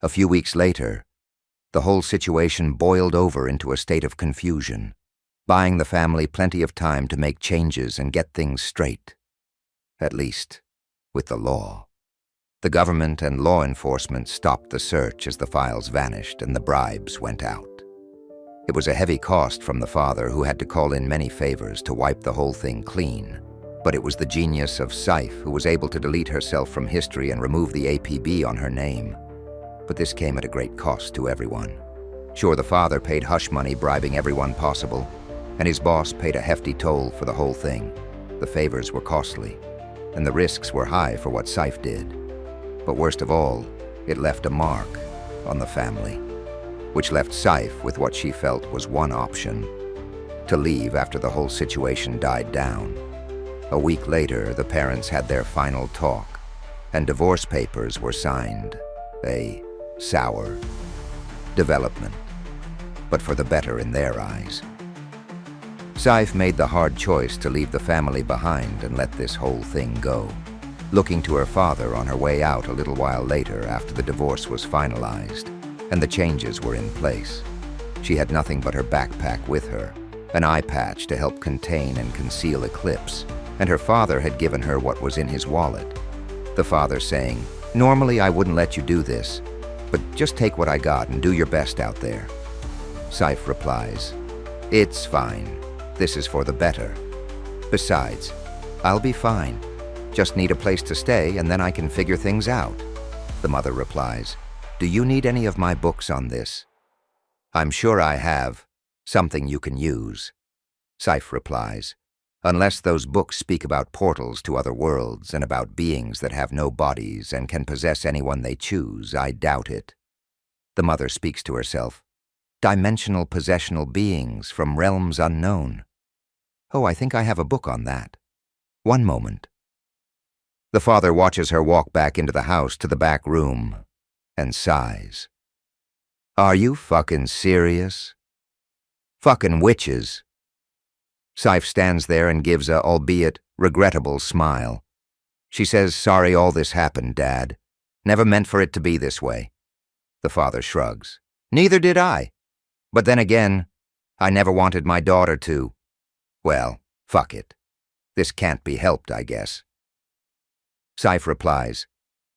A few weeks later, the whole situation boiled over into a state of confusion, buying the family plenty of time to make changes and get things straight. At least, with the law. The government and law enforcement stopped the search as the files vanished and the bribes went out. It was a heavy cost from the father, who had to call in many favors to wipe the whole thing clean. But it was the genius of Psife who was able to delete herself from history and remove the APB on her name. But this came at a great cost to everyone. Sure, the father paid hush money bribing everyone possible, and his boss paid a hefty toll for the whole thing. The favors were costly, and the risks were high for what Psife did. But worst of all, it left a mark on the family, which left Psife with what she felt was one option: to leave after the whole situation died down. A week later, the parents had their final talk, and divorce papers were signed. A sour development, but for the better in their eyes. Psife made the hard choice to leave the family behind and let this whole thing go, looking to her father on her way out a little while later after the divorce was finalized and the changes were in place. She had nothing but her backpack with her, an eye patch to help contain and conceal eclipse, and her father had given her what was in his wallet. The father saying, "Normally I wouldn't let you do this, but just take what I got and do your best out there." Psife replies, "It's fine. This is for the better. Besides, I'll be fine. Just need a place to stay and then I can figure things out." The mother replies, "Do you need any of my books on this?" "I'm sure I have. Something you can use." Psife replies, "Unless those books speak about portals to other worlds and about beings that have no bodies and can possess anyone they choose, I doubt it." The mother speaks to herself, "Dimensional possessional beings from realms unknown. Oh, I think I have a book on that. One moment." The father watches her walk back into the house to the back room and sighs. "Are you fucking serious? Fucking witches." Psife stands there and gives a, albeit regrettable, smile. She says, "Sorry all this happened, Dad. Never meant for it to be this way." The father shrugs. "Neither did I. But then again, I never wanted my daughter to. Well, fuck it. This can't be helped, I guess." Psife replies,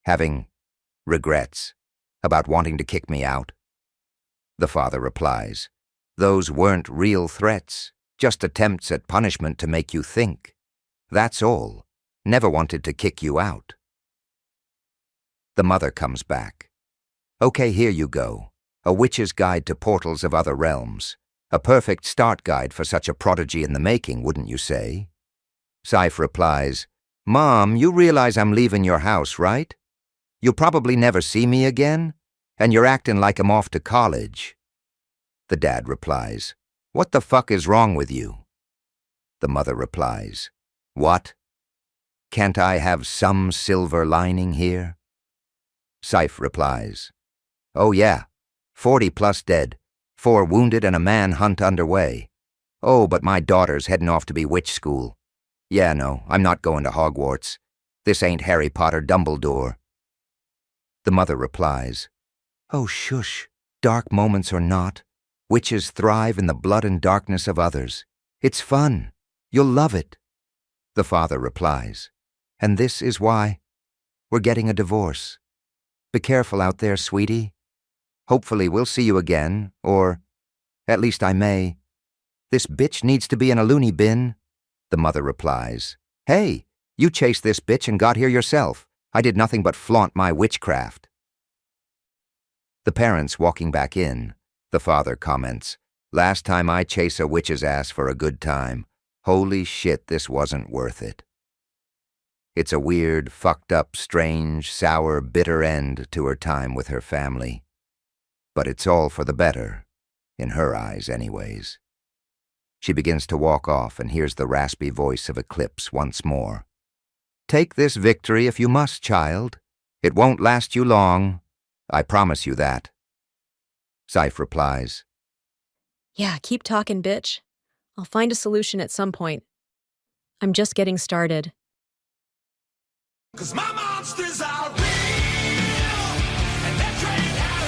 having regrets about wanting to kick me out. The father replies, "Those weren't real threats, just attempts at punishment to make you think. That's all. Never wanted to kick you out." The mother comes back. "Okay, here you go. A Witch's Guide to Portals of Other Realms. A perfect start guide for such a prodigy in the making, wouldn't you say?" Psife replies, "Mom, you realize I'm leaving your house, right? You'll probably never see me again, and you're acting like I'm off to college." The dad replies, "What the fuck is wrong with you?" The mother replies, "What? Can't I have some silver lining here?" Psife replies, "Oh yeah, 40 plus dead, 4 wounded and a manhunt underway. Oh, but my daughter's heading off to be witch school. Yeah, no, I'm not going to Hogwarts. This ain't Harry Potter Dumbledore." The mother replies, "Oh, shush. Dark moments or not, witches thrive in the blood and darkness of others. It's fun. You'll love it." The father replies, "And this is why we're getting a divorce. Be careful out there, sweetie. Hopefully we'll see you again, or at least I may. This bitch needs to be in a loony bin." The mother replies, "Hey, you chased this bitch and got here yourself. I did nothing but flaunt my witchcraft." The parents walking back in, the father comments, "Last time I chase a witch's ass for a good time. Holy shit, this wasn't worth it." It's a weird, fucked up, strange, sour, bitter end to her time with her family. But it's all for the better, in her eyes anyways. She begins to walk off and hears the raspy voice of Eclipse once more. "Take this victory if you must, child. It won't last you long. I promise you that." Psife replies, "Yeah, keep talking, bitch. I'll find a solution at some point. I'm just getting started." 'Cause my monsters are real, and they're trained how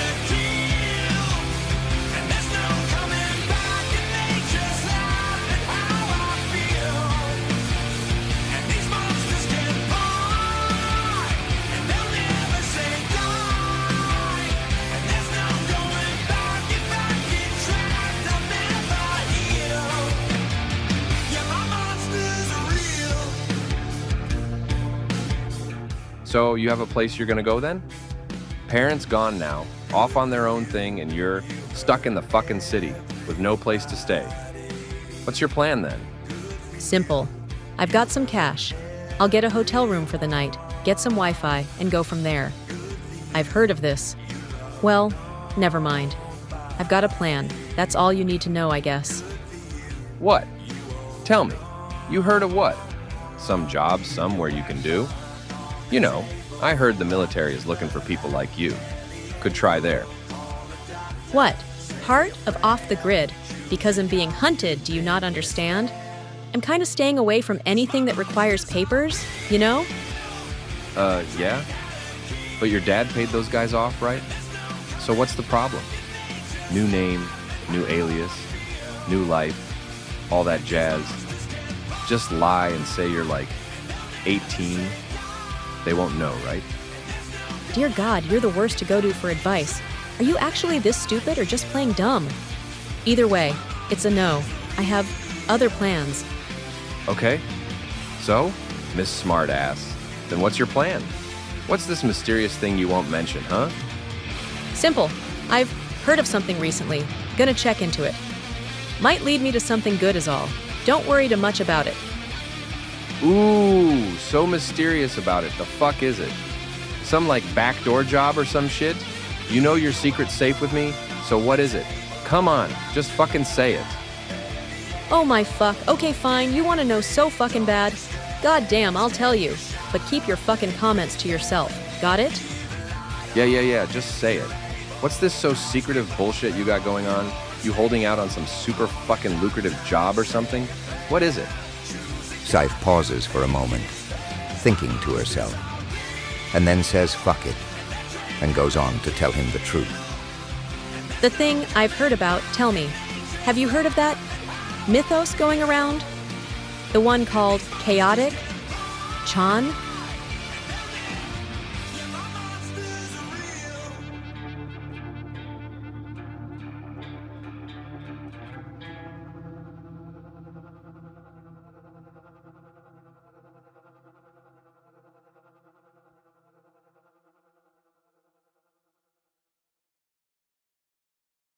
So you have a place you're gonna go then? Parents gone now, off on their own thing, and you're stuck in the fucking city with no place to stay. What's your plan then? Simple. I've got some cash. I'll get a hotel room for the night, get some Wi-Fi, and go from there. I've heard of this. Well, never mind. I've got a plan. That's all you need to know, I guess. What? Tell me. You heard of what? Some job somewhere you can do? You know, I heard the military is looking for people like you. Could try there. What? Part of off the grid? Because I'm being hunted, do you not understand? I'm kind of staying away from anything that requires papers, you know? Yeah? But your dad paid those guys off, right? So what's the problem? New name, new alias, new life, all that jazz. Just lie and say you're like 18. They won't know, right? Dear God, you're the worst to go to for advice. Are you actually this stupid or just playing dumb? Either way, it's a no. I have other plans. Okay. So, Miss Smartass, then what's your plan? What's this mysterious thing you won't mention, huh? Simple. I've heard of something recently. Gonna check into it. Might lead me to something good is all. Don't worry too much about it. Ooh, so mysterious about it. The fuck is it? Some like backdoor job or some shit? You know your secret's safe with me, so what is it? Come on, just fucking say it. Oh my fuck. Okay, fine. You wanna know so fucking bad? God damn, I'll tell you. But keep your fucking comments to yourself. Got it? Yeah, just say it. What's this so secretive bullshit you got going on? You holding out on some super fucking lucrative job or something? What is it? Psife pauses for a moment, thinking to herself, and then says fuck it, and goes on to tell him the truth. The thing I've heard about, tell me. Have you heard of that mythos going around? The one called Chaotic? Chan?